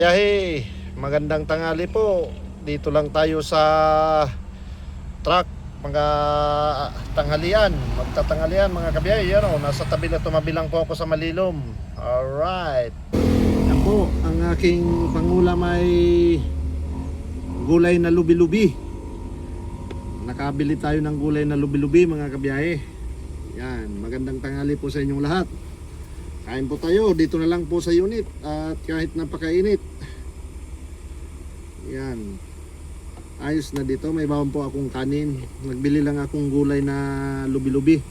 Yahe, magandang tanghali po. Dito lang tayo sa truck, mga tanghalian, magtatanghalian mga kabiyahe. Yan o, nasa tabi na tumabi lang po ako sa Malilom. Alright. Yan po, ang aking pangulam ay gulay na lubi-lubi. Nakabili tayo ng gulay na lubi-lubi mga kabiyahe. Yan, magandang tanghali po sa inyong lahat. Kain po tayo, dito na lang po sa unit. At kahit napakainit, yan, ayos na dito. May bawang po akong kanin. Nagbili lang akong gulay na lubi-lubi.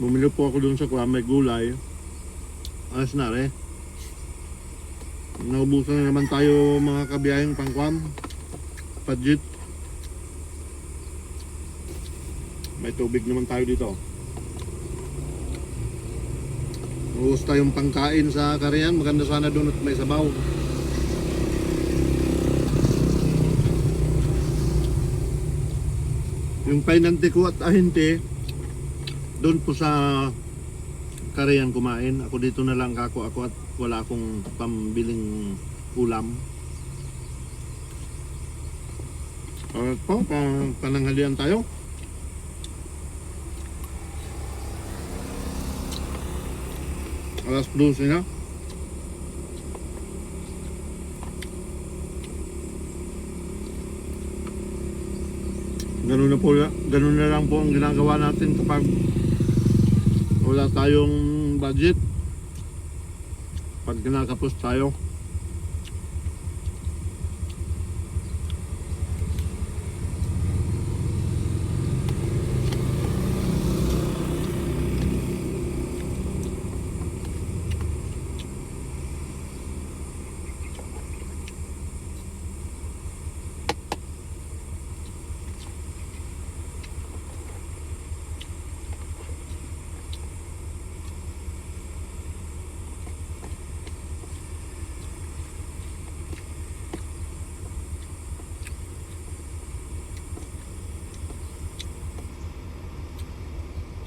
Bumili po ako dun sa may gulay. Ayos na rin. Naubusan na naman tayo mga kabiyaheng pangkwam, budget. May tubig naman tayo dito. Ubus tayong pangkain sa Karian. Maganda sana doon at may sabaw. Yung painante ko at ahente doon po sa Karian kumain. Ako dito na lang ako at wala akong pambiling ulam. Alright po, pananghalian tayo. Alas 12 na. Ganun na lang po ang ginagawa natin kapag wala tayong budget. Pag kinakapos tayo.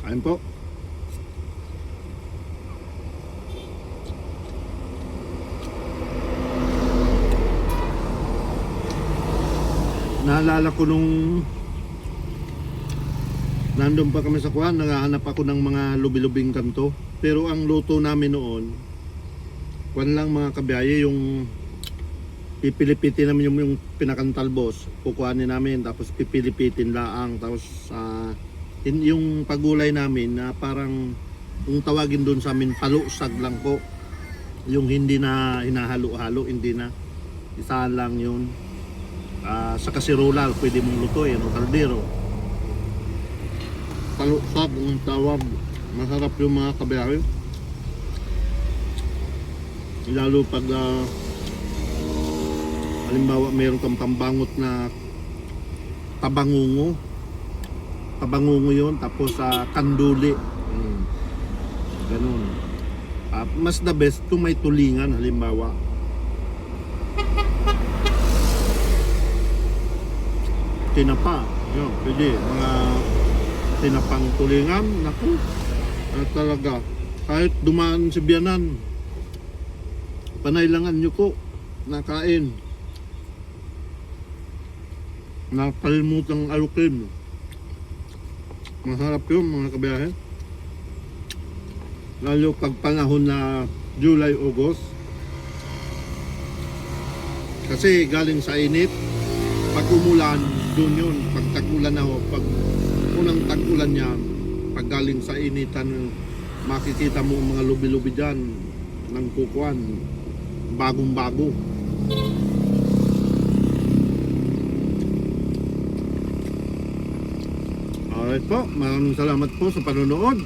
Kain po. Naalala ko nung nandun pa kami sa kuwan, naghahanap ako ng mga lubi-lubing kanto. Pero ang luto namin noon, kuwan lang mga kabiyahe, yung pipilipitin namin yung pinakantalbos. Kukuhanin namin, tapos pipilipitin laang. Tapos yung pagulay namin na parang kung tawagin doon sa amin palusag lang po, yung hindi na hinahalo-halo, hindi na isa lang yun. Sa kasirola pwede mong lutuin o kaldero, palusag ang tawag. Masarap yung mga kabiyahe, lalo pag halimbawa mayroon kang pambangot na tabangungo yun, tapos kanduli, ganun. Mas the best kung may tulingan, halimbawa tinapa, yun, pwede mga tinapang tulingan. Naku, talaga kahit dumaan si biyanan, panay langan nyo ko nakain, nakalimutang alukin. Masarap yun mga kabiyahe, lalo pag panahon na July, August, kasi galing sa init. Pag umulan, doon yun. Pag tag-ulan ako, pag unang tag-ulan niya, pag galing sa initan, makikita mo mga lubi-lubi dyan ng kukuan, bagong-bago. Alright po, maraming salamat po sa panonood.